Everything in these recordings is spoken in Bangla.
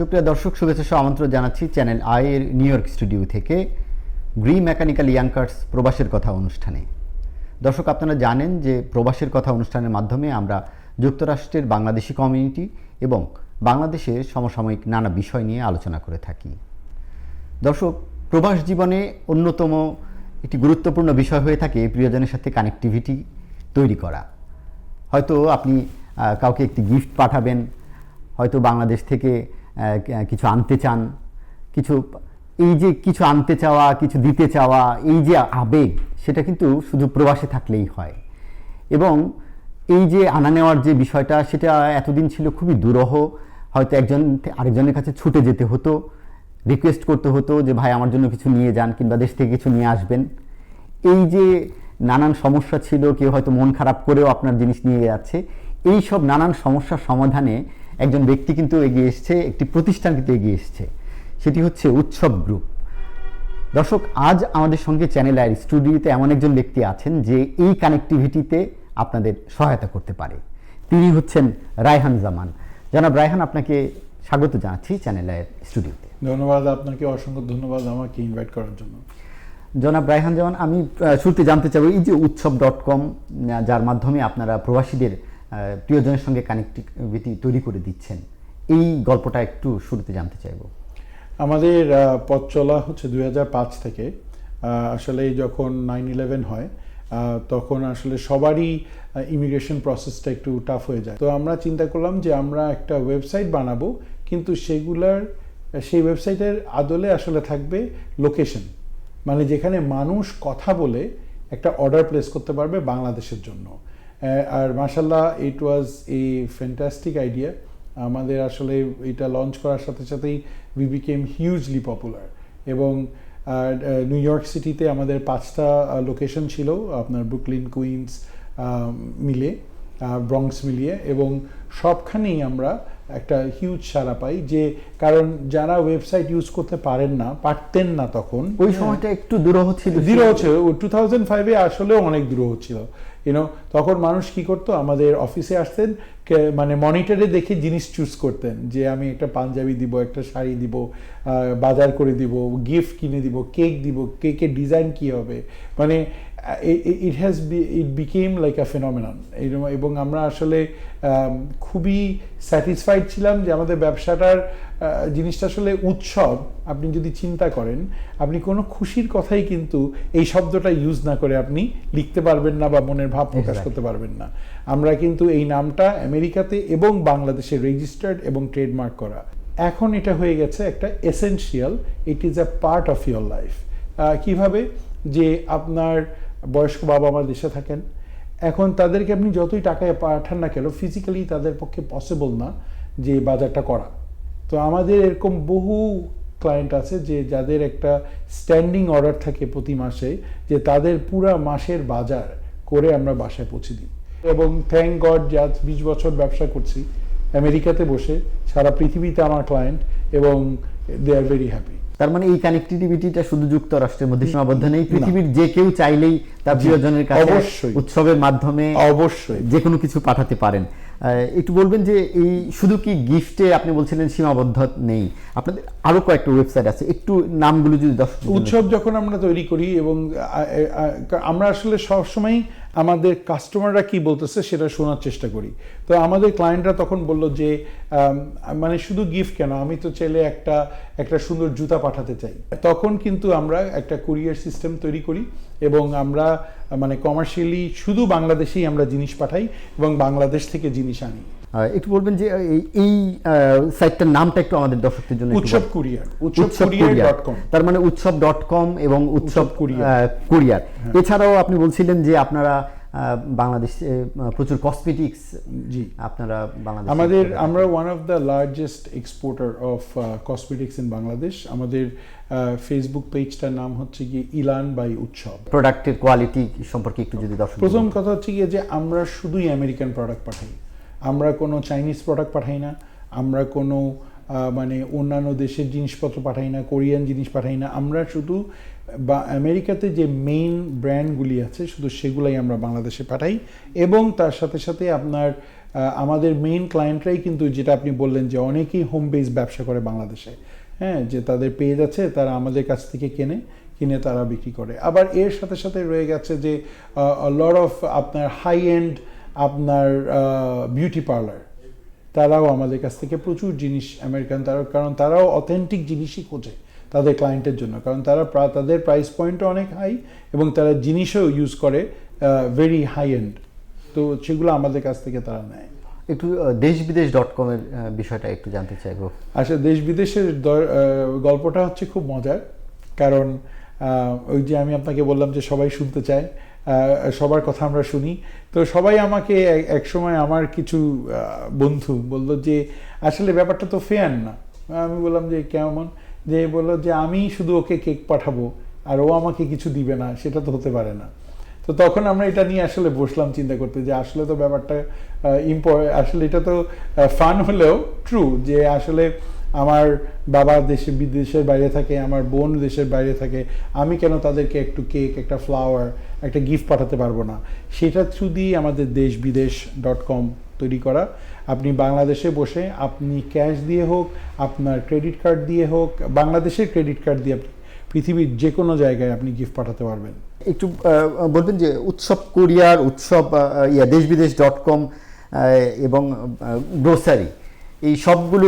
সুপ্রিয় দর্শক, শুভেচ্ছা সহ আমন্ত্রণ জানাচ্ছি চ্যানেল আই এর নিউ ইয়র্ক স্টুডিও থেকে গ্রি মেকানিক্যাল ইয়াংকার্স প্রবাসের কথা অনুষ্ঠানে। দর্শক, আপনারা জানেন যে প্রবাসের কথা অনুষ্ঠানের মাধ্যমে আমরা যুক্তরাষ্ট্রের বাংলাদেশি কমিউনিটি এবং বাংলাদেশের সমসাময়িক নানা বিষয় নিয়ে আলোচনা করে থাকি। দর্শক, প্রবাস জীবনে অন্যতম একটি গুরুত্বপূর্ণ বিষয় হয়ে থাকে প্রিয়জনের সাথে কানেক্টিভিটি তৈরি করা। হয়তো আপনি কাউকে একটি গিফট পাঠাবেন, হয়তো বাংলাদেশ থেকে কিছু আনতে চান, এই যে কিছু আনতে চাওয়া, কিছু দিতে চাওয়া, এই যে আবেগ, সেটা কিন্তু শুধু প্রবাসে থাকলেই হয়। এবং এই যে আনা নেওয়ার যে বিষয়টা, সেটা এতদিন ছিল খুবই দুরূহ। হয়তো একজন আরেকজনের কাছে ছুটে যেতে হতো, রিকোয়েস্ট করতে হতো যে ভাই আমার জন্য কিছু নিয়ে যান, কিংবা দেশ থেকে কিছু নিয়ে আসবেন। এই যে নানান সমস্যা ছিল, কেউ হয়তো মন খারাপ করেও আপনার জিনিস নিয়ে যাচ্ছে, এই সব নানান সমস্যার সমাধানে একজন ব্যক্তি কিন্তু এগিয়ে এসছে, একটি প্রতিষ্ঠান কিন্তু এগিয়ে এসছে, সেটি হচ্ছে উৎসব গ্রুপ। দর্শক, আজ আমাদের সঙ্গে চ্যানেল আই স্টুডিওতে এমন একজন ব্যক্তি আছেন যে এই কানেক্টিভিটিতে আপনাদের সহায়তা করতে পারে। তিনি হচ্ছেন রায়হান জামান। জনাব রায়হান, আপনাকে স্বাগত জানাচ্ছি চ্যানেল আই স্টুডিওতে। ধন্যবাদ, আপনাকে অসংখ্য ধন্যবাদ আমাকে ইনভাইট করার জন্য। জনাব রায়হান জামান, আমি শুরুতে জানতে চাই, এই যে উৎসব.com, যার মাধ্যমে আপনারা প্রবাসীদের প্রিয়জনের সঙ্গে কানেক্টিভিটি তৈরি করে দিচ্ছেন, এই গল্পটা একটু শুরুতে জানতে চাইব। আমাদের পথ চলা হচ্ছে 2005 থেকে। আসলে যখন 9/11 হয়, তখন আসলে সবারই ইমিগ্রেশন প্রসেসটা একটু টাফ হয়ে যায়। তো আমরা চিন্তা করলাম যে আমরা একটা ওয়েবসাইট বানাবো, কিন্তু সেই ওয়েবসাইটের আদলে আসলে থাকবে লোকেশন, মানে যেখানে মানুষ কথা বলে একটা অর্ডার প্লেস করতে পারবে বাংলাদেশের জন্য। আর মাশাআল্লাহ, ইট ওয়াজ এ ফ্যান্টাস্টিক আইডিয়া। আমাদের আসলে এটা লঞ্চ করার সাথে সাথেই উই বিকেম হিউজলি পপুলার। এবং নিউ ইয়র্ক সিটিতে আমাদের 5টা লোকেশন ছিল, আপনার ব্রুকলিন, কুইন্স মিলে, ব্রঙ্কস মিলিয়ে, এবং সবখানেই আমরা একটা হিউজ সাড়া পাই। যে কারণ যারা ওয়েবসাইট ইউজ করতে পারতেন না তখন, ওই সময়টা একটু দুরূহ ছিল। 2005-এ আসলেও অনেক দুরূহ ছিল। তখন মানুষ কি করতো, আমাদের অফিসে আসতেন, মানে মনিটরে দেখে জিনিস চুজ করতেন, যে আমি একটা পাঞ্জাবি দিব, একটা শাড়ি দিব, বাজার করে দিব, গিফট কিনে দিব, কেক দিব, কেকের ডিজাইন কি হবে, মানে ইট বিকেম লাইক আ ফেনোমেনন। এবং আমরা আসলে খুবই স্যাটিসফাইড ছিলাম যে আমাদের ব্যবসাটার জিনিসটা আসলে উৎসব। আপনি যদি চিন্তা করেন, আপনি কোনো খুশির কথাই কিন্তু এই শব্দটা ইউজ না করে আপনি লিখতে পারবেন না বা মনের ভাব প্রকাশ করতে পারবেন না। আমরা কিন্তু এই নামটা আমেরিকাতে এবং বাংলাদেশে রেজিস্টার্ড এবং ট্রেডমার্ক করা। এখন এটা হয়ে গেছে একটা essential, it is a part of your life. কিভাবে, যে আপনার বয়স্ক বাবা মা দেশে থাকেন, এখন তাদেরকে আপনি যতই টাকায় পাঠান না কেন, ফিজিক্যালি তাদের পক্ষে পসিবল না যে বাজারটা করা। তো আমাদের এরকম বহু ক্লায়েন্ট আছে যে যাদের একটা স্ট্যান্ডিং অর্ডার থাকে প্রতি মাসে, যে তাদের পুরা মাসের বাজার করে আমরা বাসায় পৌঁছে দিই। এবং থ্যাংক গড, যে আজ 20 বছর ব্যবসা করছি আমেরিকাতে বসে, সারা পৃথিবীতে আমার ক্লায়েন্ট, এবং দে আর ভেরি হ্যাপি। তার মানে এই কানেক্টিভিটিটা শুধু যুক্তরাষ্ট্রের মধ্যে সীমাবদ্ধ নেই, পৃথিবীর যে কেউ চাইলেই তার প্রিয়জনের কাছে উৎসবের মাধ্যমে অবশ্যই যে কোনো কিছু পাঠাতে পারেন। একটু বলবেন যে এই শুধু কি গিফটে আপনি বলছিলেন সীমাবদ্ধ নেই, আপনাদের আরো কয়েকটা ওয়েবসাইট আছে, একটু নামগুলো যদি দর্শক। উৎসব যখন আমরা তৈরি করি, এবং আমরা আসলে সবসময় আমাদের কাস্টমাররা কি বলতেছে সেটা শোনার চেষ্টা করি। তো আমাদের ক্লায়েন্টরা তখন বলল যে মানে শুধু গিফট কেন, আমি তো চাইলে একটা সুন্দর জুতা পাঠাতে চাই। তখন কিন্তু আমরা একটা কুরিয়ার সিস্টেম তৈরি করি, এবং আমরা মানে কমার্শিয়ালি শুধু বাংলাদেশেই আমরা জিনিস পাঠাই এবং বাংলাদেশ থেকে জিনিস আনি। একটু বলবেন যে এই সাইটটার নামটা একটু আমাদের দর্শকদের জন্য। উৎসব কুরিয়ার, উৎসবকুরিয়ার.com। তার মানে উৎসব.com এবং উৎসব কুরিয়ার। এছাড়াও আপনি বলছিলেন যে আপনারা বাংলাদেশে প্রচুর কসমেটিক্স, জি আপনারা বাংলাদেশ, আমরা one of the largest exporter of cosmetics in Bangladesh. আমাদের ফেসবুক পেজটার নাম হচ্ছে কি ইলান বাই উৎসব। প্রোডাক্টের কোয়ালিটি সম্পর্কে একটু যদি দর্শক। প্রথম কথা হচ্ছে গিয়ে যে আমরা শুধুই আমেরিকান প্রোডাক্ট পাঠাই, আমরা কোনো চাইনিজ প্রোডাক্ট পাঠাই না, আমরা কোনো মানে অন্যান্য দেশের জিনিসপত্র পাঠাই না, কোরিয়ান জিনিস পাঠাই না। আমরা শুধু বা আমেরিকাতে যে মেইন ব্র্যান্ডগুলি আছে শুধু সেগুলাই আমরা বাংলাদেশে পাঠাই। এবং তার সাথে সাথে আপনার আমাদের মেইন ক্লায়েন্টরাই কিন্তু, যেটা আপনি বললেন যে অনেকেই হোম বেস ব্যবসা করে বাংলাদেশে, হ্যাঁ, যে তাদের পেজ আছে, তারা আমাদের কাছ থেকে কিনে তারা বিক্রি করে। আবার এর সাথে সাথে রয়ে গেছে যে লট অফ আপনার হাই এন্ড আপনার বিউটি পার্লার, তারাও আমাদের কাছ থেকে প্রচুর জিনিস আমেরিকান, কারণ তারাও অথেন্টিক জিনিসই খোঁজে তাদের ক্লায়েন্টের জন্য, কারণ তাদের প্রাইস পয়েন্টও অনেক হাই এবং তারা জিনিসও ইউজ করে ভেরি হাই এন্ড, তো সেগুলো আমাদের কাছ থেকে তারা নেয়। একটু দেশবিদেশ.com-এর বিষয়টা একটু জানতে চাইবো। আসলে দেশ বিদেশের গল্পটা হচ্ছে খুব মজার, কারণ ওই যে আমি আপনাকে বললাম যে সবাই শুনতে চায়, সবার কথা আমরা শুনি, তো সবাই আমাকে একসময় আমার কিছু বন্ধু বললো যে আসলে ব্যাপারটা তো ফেয়ার না। আমি বললাম যে কেমন, যে বললো যে আমি শুধু ওকে কেক পাঠাবো আর ও আমাকে কিছু দিবে না, সেটা তো হতে পারে না। তো তখন আমরা এটা নিয়ে আসলে বসলাম চিন্তা করতে যে আসলে তো ব্যাপারটা আসলে এটা তো ফান হলেও ট্রু, যে আসলে আমার বাবা বিদেশের বাইরে থাকে, আমার বোন দেশের বাইরে থাকে, আমি কেন তাদেরকে একটু কেক, একটা ফ্লাওয়ার, একটা গিফট পাঠাতে পারবো না? সেটা থ্রু দিয়ে আমাদের দেশবিদেশ.com তৈরি করা। আপনি বাংলাদেশে বসে আপনি ক্যাশ দিয়ে হোক, আপনার ক্রেডিট কার্ড দিয়ে হোক, বাংলাদেশের ক্রেডিট কার্ড দিয়ে আপনি পৃথিবীর যে কোনো জায়গায় আপনি গিফট পাঠাতে পারবেন। একটু বলবেন যে উৎসব কোরিয়ার, উৎসব দেশবিদেশ.com এবং গ্রোসারি, এই সবগুলো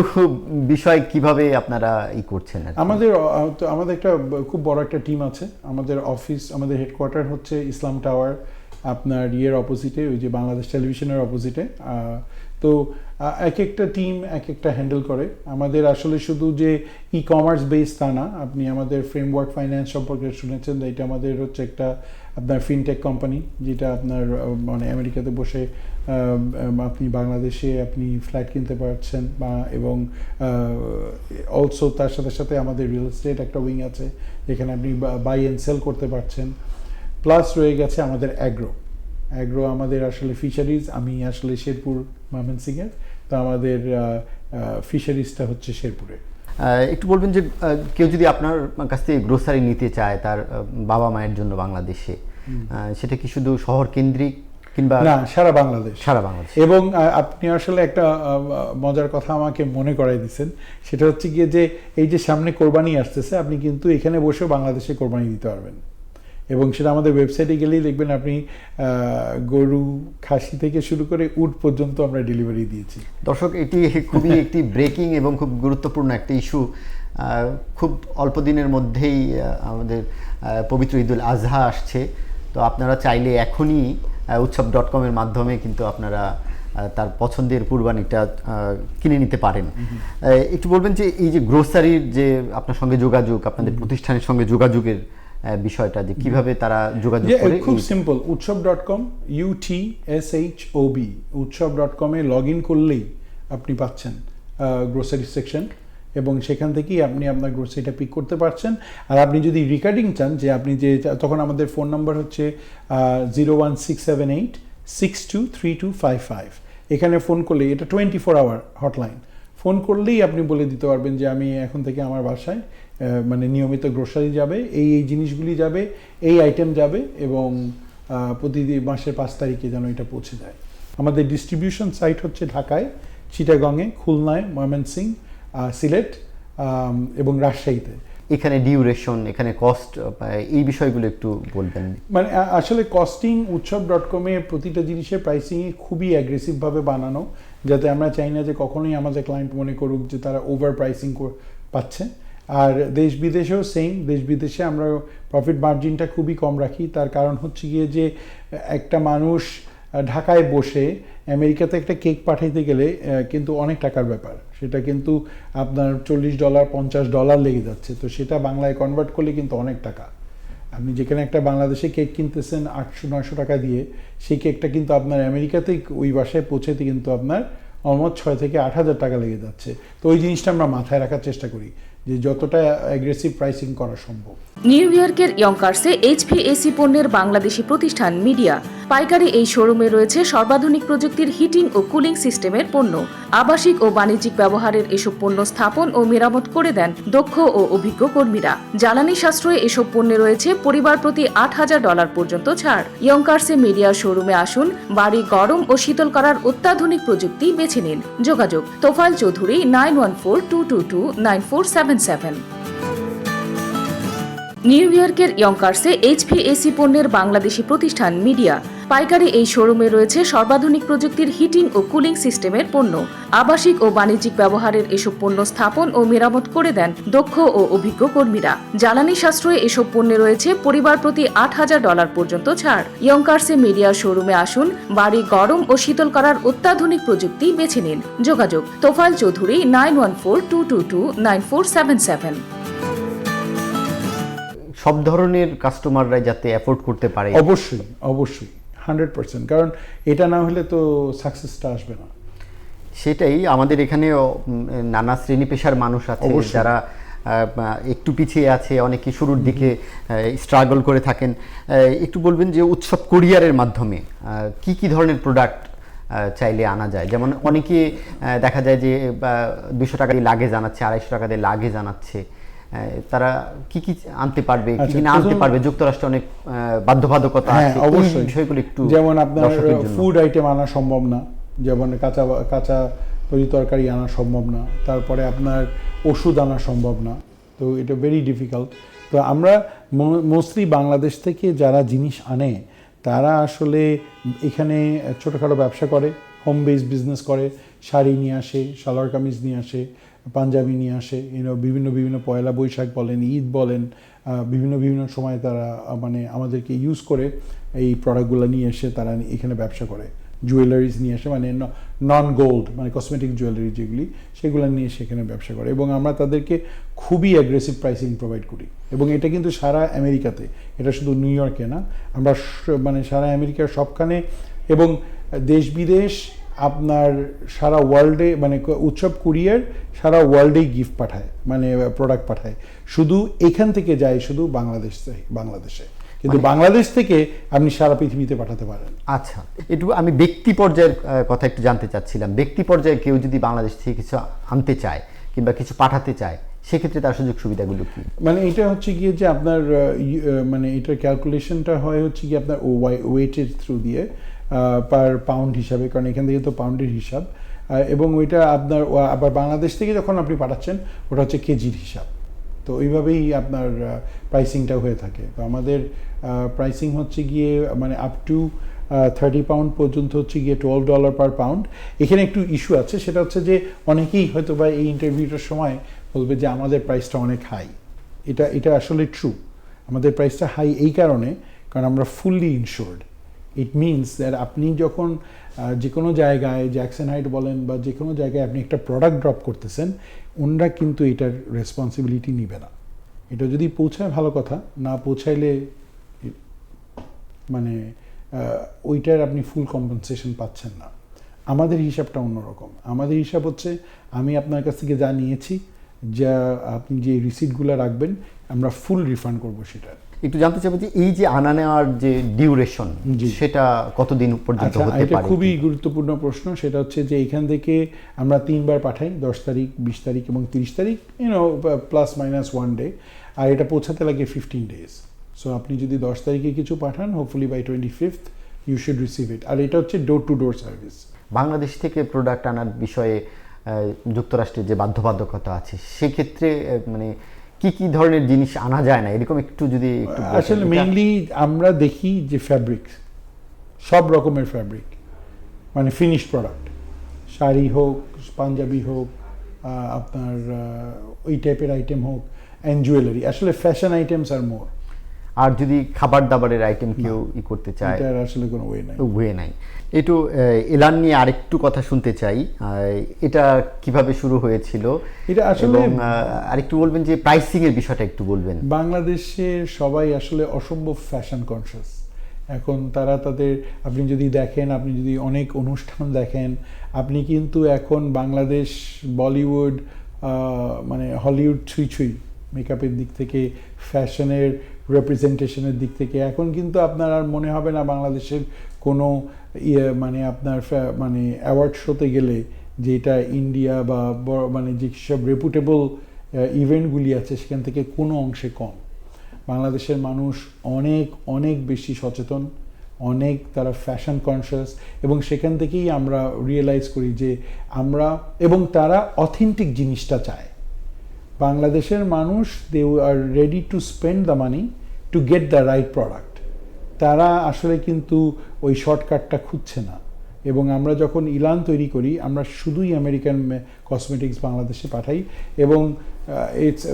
বিষয় কিভাবে আপনারা করছেন? আমাদের একটা খুব বড় একটা টিম আছে। আমাদের অফিস, আমাদের হেডকোয়ার্টার হচ্ছে ইসলাম টাওয়ার, আপনার অপোজিটে, ওই যে বাংলাদেশ টেলিভিশনের অপোজিটে। তো এক একটা টিম এক একটা হ্যান্ডেল করে। আমাদের আসলে শুধু যে ই কমার্স বেস তা না, আপনি আমাদের ফ্রেমওয়ার্ক ফাইন্যান্স সম্পর্কে শুনেছেন, এটা আমাদের হচ্ছে একটা আপনার ফিনটেক কোম্পানি, যেটা আপনার মানে আমেরিকাতে বসে আপনি বাংলাদেশে আপনি ফ্ল্যাট কিনতে পারছেন, এবং অলসো তার সাথে সাথে আমাদের রিয়েল এস্টেট একটা উইং আছে, যেখানে আপনি বাই অ্যান্ড সেল করতে পারছেন। প্লাস রয়ে গেছে আমাদের অ্যাগ্রো আমাদের আসলে ফিশারিজ। আমি আসলে শেরপুর ময়মনসিংহের, তো আমাদের ফিশারিজটা হচ্ছে শেরপুরে। একটু বলবেন যে কেউ যদি আপনার কাছ থেকে গ্রোসারি নিতে চায় তার বাবা মায়ের জন্য বাংলাদেশে, সেটা কি শুধু শহর কেন্দ্রিক কিংবা না, সারা বাংলাদেশ? সারা বাংলাদেশ। এবং আপনি আসলে একটা মজার কথা আমাকে মনে করাই দিচ্ছেন, সেটা হচ্ছে গিয়ে যে এই যে সামনে কোরবানি আসতেছে, আপনি কিন্তু এখানে বসেও বাংলাদেশে কোরবানি দিতে পারবেন, এবং সেটা আমাদের ওয়েবসাইটে গেলেই দেখবেন আপনি গরু, খাসি থেকে শুরু করে উট পর্যন্ত আমরা ডেলিভারি দিয়েছি। দর্শক, এটি খুবই একটি ব্রেকিং এবং খুব গুরুত্বপূর্ণ একটা ইস্যু। খুব অল্প দিনের মধ্যেই আমাদের পবিত্র ঈদুল আজহা আসছে, তো আপনারা চাইলে এখনই উৎসব.com-এর মাধ্যমে কিন্তু আপনারা তার পছন্দের কুরবানিটা কিনে নিতে পারেন। একটু বলবেন যে এই যে গ্রোসারির যে আপনার সঙ্গে যোগাযোগ, আপনাদের প্রতিষ্ঠানের সঙ্গে যোগাযোগের বিষয়টা, যে কিভাবে তারা যোগাযোগ করে? খুব সিম্পল, উৎসব.com, UTSHOB, উৎসব.com-এ লগ ইন করলেই আপনি পাচ্ছেন গ্রোসারি সেকশন, এবং সেখান থেকেই আপনি আপনার গ্রোসারিটা পিক করতে পারছেন। আর আপনি যদি রিকার্ডিং চান, যে আপনি যে, তখন আমাদের ফোন নাম্বার হচ্ছে 01678623255। এখানে ফোন করলে, এটা 24 আওয়ার হটলাইন, ফোন করলেই আপনি বলে দিতে পারবেন যে আমি এখন থেকে আমার বাসায় মানে নিয়মিত গ্রোসারি যাবে, এই জিনিসগুলি যাবে, এই আইটেম যাবে, এবং প্রতিদিন মাসের 5 তারিখে যেন এটা পৌঁছে যায়। আমাদের ডিস্ট্রিবিউশন সাইট হচ্ছে ঢাকায়, চিটাগংয়ে, খুলনায়, ময়মনসিংহ, সিলেট এবং রাজশাহীতে। এখানে ডিউরেশন, এখানে কস্ট, এই বিষয়গুলো একটু বলবেন। মানে আসলে কস্টিং উৎসব.com-এ প্রতিটা জিনিসের প্রাইসিংই খুবই অ্যাগ্রেসিভভাবে বানানো, যাতে আমরা চাই না যে কখনোই আমাদের ক্লায়েন্ট মনে করুক যে তারা ওভার প্রাইসিং পাচ্ছে। আর দেশ বিদেশেও সেম, দেশ বিদেশে আমরা প্রফিট মার্জিনটা খুবই কম রাখি। তার কারণ হচ্ছে গিয়ে যে একটা মানুষ ঢাকায় বসে আমেরিকাতে একটা কেক পাঠাইতে গেলে কিন্তু অনেক টাকার ব্যাপার, সেটা কিন্তু আপনার $40 $50 লেগে যাচ্ছে, তো সেটা বাংলায় কনভার্ট করলে কিন্তু অনেক টাকা। আপনি যেখানে একটা বাংলাদেশে কেক কিনতেছেন 800-900 টাকা দিয়ে, সেই কেকটা কিন্তু আপনার আমেরিকাতেই ওই বাসায় পৌঁছাতে কিন্তু আপনার অলমোস্ট 6,000 থেকে 8,000 টাকা লেগে যাচ্ছে। তো ওই জিনিসটা আমরা মাথায় রাখার চেষ্টা করি, যে যতটা অ্যাগ্রেসিভ প্রাইসিং করা সম্ভব। নিউ ইয়র্কের ইয়ংকার্সে HVAC পণ্যের বাংলাদেশি প্রতিষ্ঠান মিডিয়া পাইকারি এই শোরুমে রয়েছে সর্বাধুনিক প্রযুক্তির হিটিং ও কুলিং সিস্টেমের পণ্য। আবাসিক ও বাণিজ্যিক ব্যবহারের এসব পণ্য স্থাপন ও মেরামত করে দেন দক্ষ ও অভিজ্ঞ কর্মীরা। জ্বালানি সাশ্রয়ে এসব পণ্যে রয়েছে পরিবার প্রতি $8,000 পর্যন্ত ছাড়। ইয়ংকার্সে মিডিয়া শোরুমে আসুন, বাড়ি গরম ও শীতল করার অত্যাধুনিক প্রযুক্তি বেছে নিন। যোগাযোগ তোফায়েল চৌধুরী 9142229477। নিউ ইয়র্কের ইয়ংকার্সে HVAC পণ্যের বাংলাদেশি প্রতিষ্ঠান মিডিয়া পাইকারি এই শোরুমে রয়েছে সর্বাধুনিক প্রযুক্তির হিটিং ও কুলিং সিস্টেমের পণ্য। আবাসিক ও বাণিজ্যিক ব্যবহারের এসব পণ্য স্থাপন ও মেরামত করে দেন দক্ষ ও অভিজ্ঞ কর্মীরা। জ্বালানি সাশ্রয়ে এসব পণ্যে রয়েছে পরিবার প্রতি $8,000 পর্যন্ত ছাড়। ইয়ংকার্সে মিডিয়া শোরুমে আসুন, বাড়ি গরম ও শীতল করার অত্যাধুনিক প্রযুক্তি বেছে নিন। যোগাযোগ তোফায়েল চৌধুরী 9142229477। সব ধরনের কাস্টমাররাই যাতে অ্যাফোর্ড করতে পারে। অবশ্যই 100%, কারণ এটা না হলে তো সাকসেসটা আসবে না। সেটাই, আমাদের এখানে নানা শ্রেণী পেশার মানুষ আছে যারা একটু পিছিয়ে আছে, অনেকে শুরুর দিকে স্ট্রাগল করে থাকেন। একটু বলবেন যে উৎসব কুরিয়ারের মাধ্যমে কি কি ধরনের প্রোডাক্ট চাইলে আনা যায়? যেমন অনেকে দেখা যায় যে 200 টাকা দিয়ে লাগেজ আনাচ্ছে, 250 টাকা দিয়ে লাগেজ আনাচ্ছে। তারা কি কি আনতে পারবে, কি না আনতে পারবে? যুক্তরাষ্ট্রে অনেক বাধ্যবাধকতা আছে, অবশ্যই বিষয়গুলো একটু। যেমন আপনার ফুড আইটেম আনা সম্ভব না, যেমন কাঁচা তরি তরকারি আনা সম্ভব না, তারপরে আপনার ওষুধ আনা সম্ভব না, তো এটা ভেরি ডিফিকাল্ট। তো আমরা মোস্টলি বাংলাদেশ থেকে যারা জিনিস আনে তারা আসলে এখানে ছোটোখাটো ব্যবসা করে, হোম বেস বিজনেস করে, শাড়ি নিয়ে আসে, সালোয়ার কামিজ নিয়ে আসে, পাঞ্জাবি নিয়ে আসে, বিভিন্ন পয়লা বৈশাখ বলেন, ঈদ বলেন, বিভিন্ন সময় তারা মানে আমাদেরকে ইউজ করে এই প্রোডাক্টগুলো নিয়ে এসে তারা এখানে ব্যবসা করে। জুয়েলারিজ নিয়ে আসে, মানে নন গোল্ড, মানে কসমেটিক জুয়েলারি যেগুলি, সেগুলো নিয়ে এসে এখানে ব্যবসা করে, এবং আমরা তাদেরকে খুবই অ্যাগ্রেসিভ প্রাইসিং প্রোভাইড করি। এবং এটা কিন্তু সারা আমেরিকাতে, এটা শুধু নিউ ইয়র্কে না, আমরা মানে সারা আমেরিকার সবখানে এবং দেশ বিদেশ আপনার সারা ওয়ার্ল্ডে, মানে উৎসব কুরিয়ার সারা ওয়ার্ল্ডেই গিফট পাঠায়, মানে প্রোডাক্ট পাঠায়। শুধু এখান থেকে যায় শুধু বাংলাদেশে, কিন্তু বাংলাদেশ থেকে আপনি সারা পৃথিবীতে পাঠাতে পারেন। আচ্ছা, একটু আমি ব্যক্তি পর্যায়ের কথা একটু জানতে চাচ্ছিলাম। ব্যক্তি পর্যায়ে কেউ যদি বাংলাদেশ থেকে কিছু আনতে চায় কিংবা কিছু পাঠাতে চায়, সেক্ষেত্রে তার সুযোগ সুবিধাগুলো কি? মানে এটা হচ্ছে গিয়ে যে আপনার মানে এটার ক্যালকুলেশনটা হয় হচ্ছে কি আপনার ওয়েটের থ্রু দিয়ে পার পাউন্ড হিসাবে, কারণ এখান থেকে তো পাউন্ডের হিসাব, এবং ওইটা আপনার আবার বাংলাদেশ থেকে যখন আপনি পাঠাচ্ছেন ওটা হচ্ছে কেজির হিসাব। তো ওইভাবেই আপনার প্রাইসিংটা হয়ে থাকে। তো আমাদের প্রাইসিং হচ্ছে গিয়ে মানে আপ টু 30 পাউন্ড পর্যন্ত হচ্ছে গিয়ে $12 পার পাউন্ড। এখানে একটু ইস্যু আছে, সেটা হচ্ছে যে অনেকেই হয়তো বা এই ইন্টারভিউটার সময় বলবে যে আমাদের প্রাইসটা অনেক হাই। এটা আসলে ট্রু, আমাদের প্রাইসটা হাই এই কারণে কারণ আমরা ফুললি ইনশোর্ড। ইট মিনস দ্যাট আপনি যখন যে কোনো জায়গায় জ্যাকসন হাইট বলেন বা যে কোনো জায়গায় আপনি একটা প্রোডাক্ট ড্রপ করতেছেন, ওনারা কিন্তু এটার রেসপন্সিবিলিটি নিবে না। এটা যদি পৌঁছায় ভালো কথা, না পৌঁছাইলে মানে ওইটার আপনি ফুল কম্পেনসেশন পাচ্ছেন না। আমাদের হিসাবটা অন্যরকম। আমাদের হিসাব হচ্ছে আমি আপনার কাছ থেকে যা নিয়েছি, যা আপনি যে রিসিপ্টগুলো রাখবেন, আমরা ফুল রিফান্ড করবো সেটা। একটু জানতে চাইবো যে এই যে আনা নেওয়ার যে ডিউরেশন, সেটা কতদিন পর্যন্ত হতে পারে? এটা খুবই গুরুত্বপূর্ণ প্রশ্ন। সেটা হচ্ছে যে এখান থেকে আমরা 3 বার পাঠাই, 10 তারিখ, 20 তারিখ এবং 30 তারিখ, প্লাস মাইনাস 1 ডে, আর এটা পৌঁছাতে লাগে 15 days। সো আপনি যদি 10 তারিখে কিছু পাঠান, hopefully by 25th you should receive it. আর এটা হচ্ছে door to door service. Bangladesh থেকে প্রোডাক্ট আনার বিষয়ে যুক্তরাষ্ট্রের যে বাধ্যবাধকতা আছে, সেক্ষেত্রে মানে কি কি ধরনের জিনিস আনা যায় না, এরকম একটু যদি আসলে মেইনলি আমরা দেখি যে ফ্যাব্রিক, সব রকমের ফ্যাব্রিক, মানে ফিনিশ প্রোডাক্ট, শাড়ি হোক, পাঞ্জাবি হোক, আপনার ওই টাইপের আইটেম হোক, অ্যান্ড জুয়েলারি। আসলে ফ্যাশন আইটেমস আর মোর। আর যদি খাবার দাবারের আইটেম কেউ করতে চায়, এটার আসলে কোনো ওয়ে নাই। একটু এলান নিয়ে আরেকটু কথা শুনতে চাই। এটা কিভাবে শুরু হয়েছিল, এটা আসলে আরেকটু বলবেন যে প্রাইসিং এর বিষয়টা একটু বলবেন। বাংলাদেশের সবাই আসলে অসম্ভব ফ্যাশন কনসিয়াস। এখন তারা তাদের, আপনি যদি দেখেন, আপনি যদি অনেক অনুষ্ঠান দেখেন, আপনি কিন্তু এখন বাংলাদেশ, বলিউড, মানে হলিউড ছুঁই মেকআপের দিক থেকে, ফ্যাশনের রিপ্রেজেন্টেশনের দিক থেকে। এখন কিন্তু আপনার আর মনে হবে না বাংলাদেশের কোনো মানে আপনার মানে অ্যাওয়ার্ড শোতে গেলে যে এটা ইন্ডিয়া বা মানে যেসব রেপুটেবল ইভেন্টগুলি আছে সেখান থেকে কোনো অংশে কম। বাংলাদেশের মানুষ অনেক অনেক বেশি সচেতন, অনেক তারা ফ্যাশন কনসিয়াস, এবং সেখান থেকেই আমরা রিয়েলাইজ করি যে আমরা, এবং তারা অথেন্টিক জিনিসটা চায়। বাংলাদেশের মানুষ they are ready to spend the money to get the right product. তারা আসলে কিন্তু ওই শর্টকাটটা খুঁজছে না। এবং আমরা যখন ইলান তৈরি করি আমরা শুধুই আমেরিকান কসমেটিক্স বাংলাদেশে পাঠাই, এবং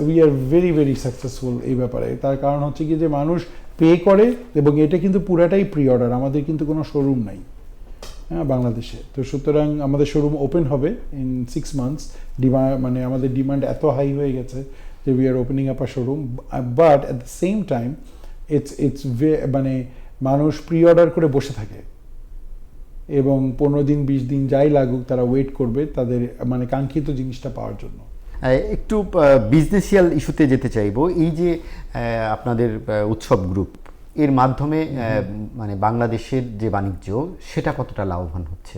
we are very very successful এই ব্যাপারে। তার কারণ হচ্ছে কি যে মানুষ পে করে, এবং এটা কিন্তু পুরাটাই প্রি অর্ডার, আমাদের কিন্তু কোনো শোরুম নাই হ্যাঁ বাংলাদেশে। তো সুতরাং আমাদের শোরুম ওপেন হবে ইন 6 months। মানে আমাদের ডিমান্ড এত হাই হয়ে গেছে যে we are opening up a showroom, but at the same time it's মানে মানুষ প্রি অর্ডার করে বসে থাকে, এবং 15 দিন 20 দিন যাই লাগুক তারা ওয়েট করবে তাদের মানে কাঙ্ক্ষিত জিনিসটা পাওয়ার জন্য। একটু বিজনেসিয়াল ইস্যুতে যেতে চাইবো। এই যে আপনাদের উৎসব গ্রুপ, এর মাধ্যমে মানে বাংলাদেশের যে বাণিজ্য সেটা কতটা লাভবান হচ্ছে,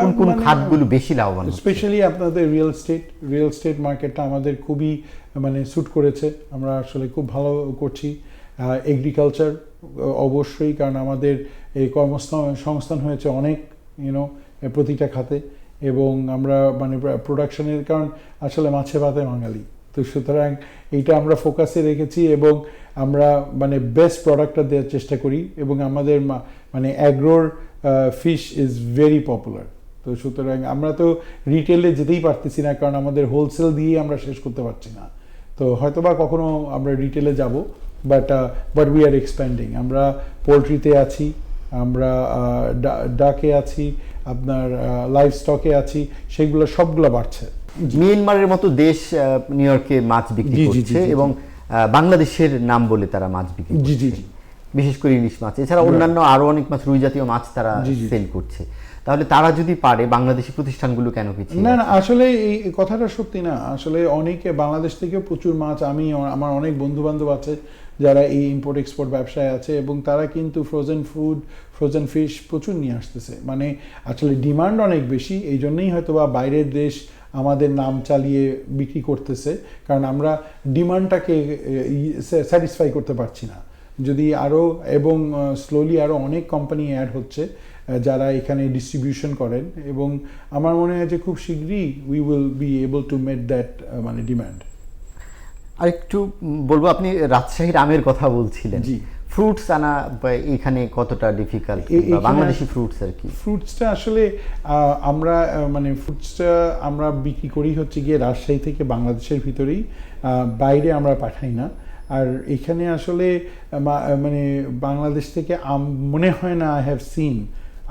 কোন কোন খাতগুলো বেশি লাভবান হচ্ছে? স্পেশালি আপনাদের রিয়েল এস্টেট মার্কেটটা আমাদের খুবই মানে স্যুট করেছে, আমরা আসলে খুব ভালো করছি। এগ্রিকালচার অবশ্যই, কারণ আমাদের এই কর্মসংস্থান হয়েছে অনেক প্রতিটা খাতে, এবং আমরা মানে প্রোডাকশনের, কারণ আসলে মাছে ভাতে বাঙালি, তো সুতরাং এইটা আমরা ফোকাসে রেখেছি, এবং আমরা মানে বেস্ট প্রোডাক্টটা দেওয়ার চেষ্টা করি। এবং আমাদের মানে অ্যাগ্রোর ফিশ ইজ ভেরি পপুলার। তো সুতরাং আমরা তো রিটেলে যেতেই পারতেছি না, কারণ আমাদের হোলসেল দিয়ে আমরা শেষ করতে পারছি না। তো হয়তোবা কখনো আমরা রিটেলে যাব, বাট উই আর এক্সপ্যান্ডিং। আমরা পোলট্রিতে আছি, আমরা ডাকে আছি, আপনার লাইভ স্টকে আছি, সেগুলো সবগুলো বাড়ছে। মিয়ানমারের মতো দেশ নিউ ইয়র্কে মাছ বিক্রি করছে, এবং বাংলাদেশের নাম বলে তারা মাছ বিক্রি করছে, জি, বিশেষ করে ইলিশ মাছ, এছাড়া অন্যান্য আরো অনেক মাছ, রুই জাতীয় মাছ তারা সেল করছে। তাহলে তারা যদি পারে, বাংলাদেশি প্রতিষ্ঠানগুলো কেন পিছিয়ে? না, আসলে এই কথাটা সত্যি না। আসলে অনেকে বাংলাদেশ থেকে প্রচুর মাছ, আমার অনেক বন্ধু বান্ধব আছে যারা এই ইম্পোর্ট এক্সপোর্ট ব্যবসায় আছে, এবং তারা কিন্তু ফ্রোজেন ফিশ প্রচুর নিয়ে আসতেছে। মানে আসলে ডিমান্ড অনেক বেশি, এই জন্যই হয়তো বা বাইরের দেশ আমাদের নাম চালিয়ে বিক্রি করতেছে, কারণ আমরা ডিমান্ডটাকে স্যাটিসফাই করতে পারছি না। যদি আরও, এবং স্লোলি আরও অনেক কোম্পানি অ্যাড হচ্ছে যারা এখানে ডিস্ট্রিবিউশন করেন, এবং আমার মনে হয় যে খুব শীঘ্রই we will be able to meet that মানে ডিমান্ড। আর একটু বলবো, আপনি রাজশাহীর আমের কথা বলছিলেন, জি, ফ্রুটস আনা এখানে কতটা ডিফিকাল্ট, বাংলাদেশি ফ্রুটস আর কি? ফ্রুটসটা আসলে আমরা মানে ফ্রুটসটা আমরা বিক্রি করি হচ্ছে গিয়ে রাজশাহী থেকে বাংলাদেশের ভিতরেই, বাইরে আমরা পাঠাই না। আর এখানে আসলে মানে বাংলাদেশ থেকে মনে হয় না আই হ্যাভ সিন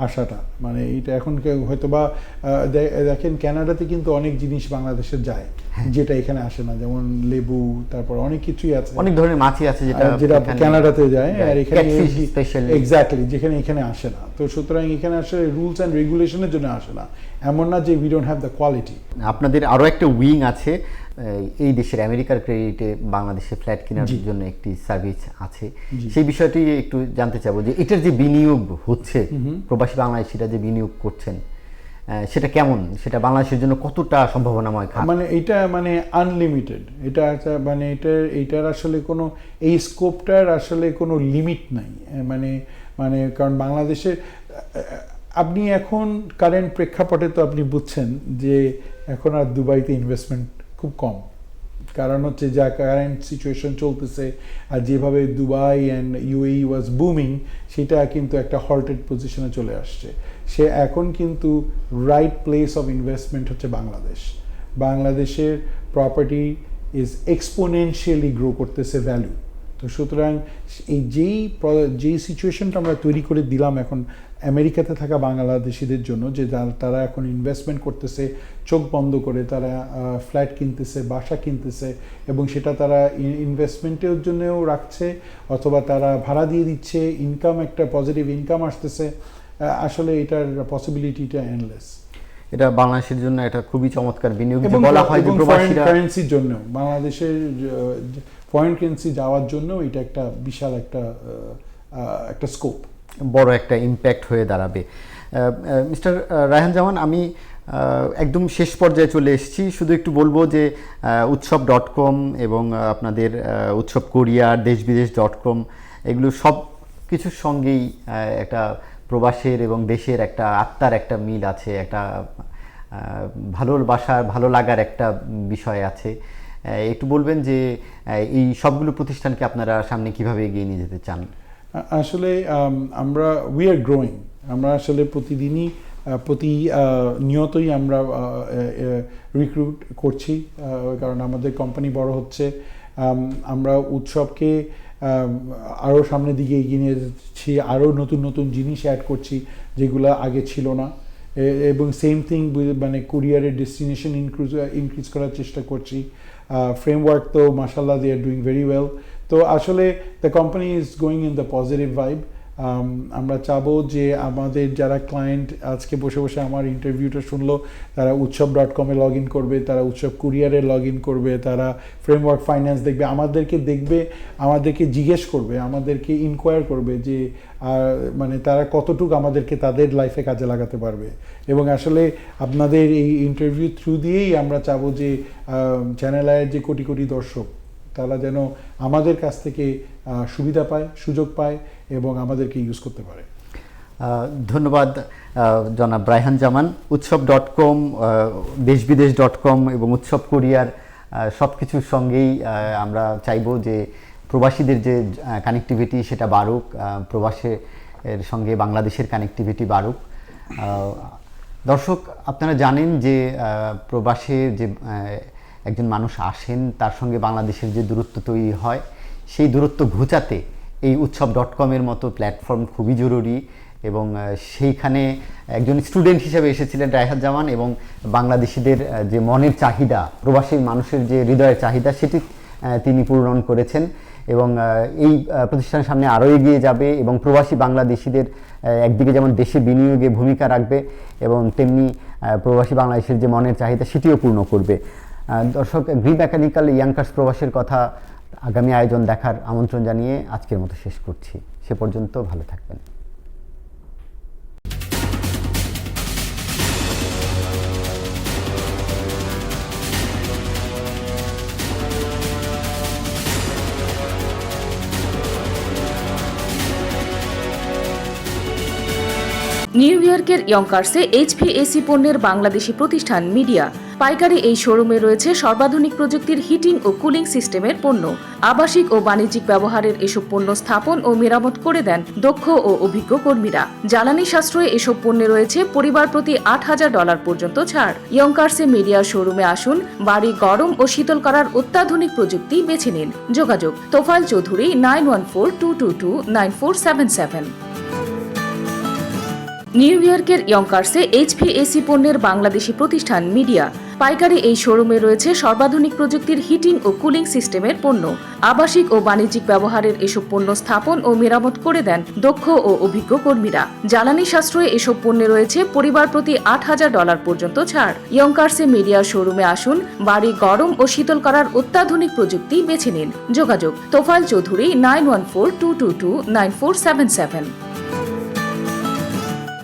আসাটা, মানে এটা এখন হয়তো বা দেখেন কানাডাতে কিন্তু অনেক জিনিস বাংলাদেশের যায় যেটা এখানে আসে না, যেমন লেবু, তারপর অনেক কিছুই আছে, অনেক ধরনের মাছই আছে যেটা কানাডাতে যায়, আর এখানে এক্স্যাক্টলি যেখানে এখানে আসে না। তো সুতরাং এখানে আসলে রুলস অ্যান্ড রেগুলেশনের জন্য আসে না, এমন না যে we don't have the quality. আপনাদের আরো একটা উইং আছে এই দেশের আমেরিকার ক্রেডিটে বাংলাদেশে ফ্ল্যাট কেনার জন্য একটি সার্ভিস আছে, সেই বিষয়টি একটু জানতে চাবো যে এটার যে বিনিয়োগ হচ্ছে, প্রবাসী বাংলাদেশিরা যে বিনিয়োগ করছেন সেটা কেমন, সেটা বাংলাদেশের জন্য কতটা সম্ভাবনাময়? মানে এটা মানে আনলিমিটেড, এটা মানে এটার আসলে কোনো এই স্কোপটার আসলে কোনো লিমিট নাই। মানে কারণ বাংলাদেশের আপনি এখন কারেন্ট প্রেক্ষাপটে তো আপনি বুঝছেন যে এখন আর দুবাইতে ইনভেস্টমেন্ট খুব কম, কারণ হচ্ছে যা কারেন্ট সিচুয়েশন চলতেছে, আর যেভাবে Dubai and UAE was booming, সেটা কিন্তু একটা হল্টেড পজিশনে চলে আসছে। সে এখন কিন্তু রাইট প্লেস অফ ইনভেস্টমেন্ট হচ্ছে বাংলাদেশের প্রপার্টি ইজ এক্সপোনেনশিয়ালি গ্রো করতেছে ভ্যালু। তো সুতরাং এই যেই সিচুয়েশনটা আমরা তৈরি করে দিলাম এখন আমেরিকাতে থাকা বাংলাদেশিদের জন্য, যে তারা এখন ইনভেস্টমেন্ট করতেছে চোখ বন্ধ করে, তারা ফ্ল্যাট কিনতেছে, বাসা কিনতেছে, এবং সেটা তারা ইনভেস্টমেন্টের জন্যও রাখছে, অথবা তারা ভাড়া দিয়ে দিচ্ছে, ইনকাম একটা পজিটিভ ইনকাম আসতেছে। আসলে এটার পসিবিলিটিটা এন্ডলেস। এটা বাংলাদেশের জন্য এটা খুবই চমৎকার বিনিয়োগ, যে এবং বলা হয় যে প্রবাসীরা কারেন্সির জন্য বাংলাদেশের ফরেন কারেন্সি যাওয়ার জন্য এটা একটা বিশাল একটা স্কোপ, বড় একটা ইম্প্যাক্ট হয়ে দাঁড়াবে। মিস্টার রায়হান জামান, আমি একদম শেষ পর্যায়ে চলে এসেছি। শুধু একটু বলবো যে উৎসব.com এবং আপনাদের উৎসব কোরিয়ার, দেশবিদেশ.com, এগুলো সব কিছুর সঙ্গেই একটা প্রবাসের এবং দেশের একটা আত্মার একটা মিল আছে, একটা ভালোবাসার, ভালো লাগার একটা বিষয় আছে। একটু বলবেন যে এই সবগুলো প্রতিষ্ঠানকে আপনারা সামনে কিভাবে এগিয়ে নিয়ে যেতে চান? আসলে আমরা উই আর গ্রোয়িং, আমরা আসলে প্রতিদিনই নিয়তই আমরা রিক্রুট করছি, কারণ আমাদের কোম্পানি বড় হচ্ছে। আমরা উৎসবকে আরও সামনের দিকে এগিয়ে নিয়ে যাচ্ছি, আরও নতুন নতুন জিনিস অ্যাড করছি যেগুলো আগে ছিল না, এবং সেম থিং মানে কুরিয়ারের ডেস্টিনেশন ইনক্রিজ করার চেষ্টা করছি। ফ্রেমওয়ার্ক তো মাশাআল্লাহ দে আর ডুইং ভেরি ওয়েল। তো আসলে the company is going in the positive vibe. আমরা চাবো যে আমাদের যারা ক্লায়েন্ট আজকে বসে বসে আমার ইন্টারভিউটা শুনলো, তারা উৎসব.com-এ লগ ইন করবে, তারা উৎসব কুরিয়ারে লগ ইন করবে, তারা ফ্রেমওয়ার্ক ফাইন্যান্স দেখবে, আমাদেরকে জিজ্ঞেস করবে, আমাদেরকে ইনকোয়ার করবে যে মানে তারা কতটুকু আমাদেরকে তাদের লাইফে কাজে লাগাতে পারবে। এবং আসলে আপনাদের এই ইন্টারভিউ থ্রু দিয়েই আমরা চাবো যে চ্যানেল আইয়ের যে কোটি কোটি দর্শক, তারা যেন আমাদের কাছ থেকে সুবিধা পায়, সুযোগ পায় এবং আমাদেরকে ইউজ করতে পারে। ধন্যবাদ জনাব রায়হান জামান। উৎসব.com, দেশবিদেশ.com এবং উৎসব কোরিয়ার সব কিছুর সঙ্গেই আমরা চাইবো যে প্রবাসীদের যে কানেক্টিভিটি সেটা বাড়ুক, প্রবাসের সঙ্গে বাংলাদেশের কানেক্টিভিটি বাড়ুক। দর্শক, আপনারা জানেন যে প্রবাসে যে একজন মানুষ আসেন, তার সঙ্গে বাংলাদেশের যে দূরত্ব তৈরি হয়, সেই দূরত্ব ঘুচাতে এই উৎসব.com-এর মতো প্ল্যাটফর্ম খুবই জরুরি। এবং সেইখানে একজন স্টুডেন্ট হিসেবে এসেছিলেন রায়হান জামান, এবং বাংলাদেশিদের যে মনের চাহিদা, প্রবাসী মানুষের যে হৃদয়ের চাহিদা, সেটি তিনি পূরণ করেছেন। এবং এই প্রতিষ্ঠানের সামনে আরও এগিয়ে যাবে এবং প্রবাসী বাংলাদেশিদের একদিকে যেমন দেশে বিনিয়োগে ভূমিকা রাখবে, এবং তেমনি প্রবাসী বাংলাদেশের যে মনের চাহিদা সেটিও পূর্ণ করবে। দর্শক, গ্রিন মেকানিক্যাল ইয়াংকার্স প্রবাসের কথা আগামী আয়োজন দেখার আমন্ত্রণ জানিয়ে আজকের মতো শেষ করছি। সে পর্যন্ত ভালো থাকবেন। নিউ ইয়র্কের ইয়ংকার্সে এইচভিএসি পণ্যের বাংলাদেশি প্রতিষ্ঠান মিডিয়া পাইকারি এই শোরুমে রয়েছে সর্বাধুনিক প্রযুক্তির হিটিং ও কুলিং সিস্টেমের পণ্য। আবাসিক ও বাণিজ্যিক ব্যবহারের এসব পণ্য স্থাপন ও মেরামত করে দেন দক্ষ ও অভিজ্ঞ কর্মীরা। জ্বালানি সাশ্রয়ে এসব পণ্যে রয়েছে পরিবার প্রতি $8,000 পর্যন্ত ছাড়। ইয়ংকার্সে মিডিয়া শোরুমে আসুন, বাড়ি গরম ও শীতল করার অত্যাধুনিক প্রযুক্তি বেছে নিন। যোগাযোগ তোফায়েল চৌধুরী 9142229477। নিউ ইয়র্কের ইয়ংকার্সে এইচভিএসি পণ্যের বাংলাদেশি প্রতিষ্ঠান মিডিয়া পাইকারি এই শোরুমে রয়েছে সর্বাধুনিক প্রযুক্তির হিটিং ও কুলিং সিস্টেমের পণ্য। আবাসিক ও বাণিজ্যিক ব্যবহারের এসব পণ্য স্থাপন ও মেরামত করে দেন দক্ষ ও অভিজ্ঞ কর্মীরা। জ্বালানি সাশ্রয়ে এসব পণ্যে রয়েছে পরিবার প্রতি $8,000 পর্যন্ত ছাড়। ইয়ংকার্সে মিডিয়া শোরুমে আসুন, বাড়ি গরম ও শীতল করার অত্যাধুনিক প্রযুক্তি বেছে নিন। যোগাযোগ তোফায়েল চৌধুরী 9142229477।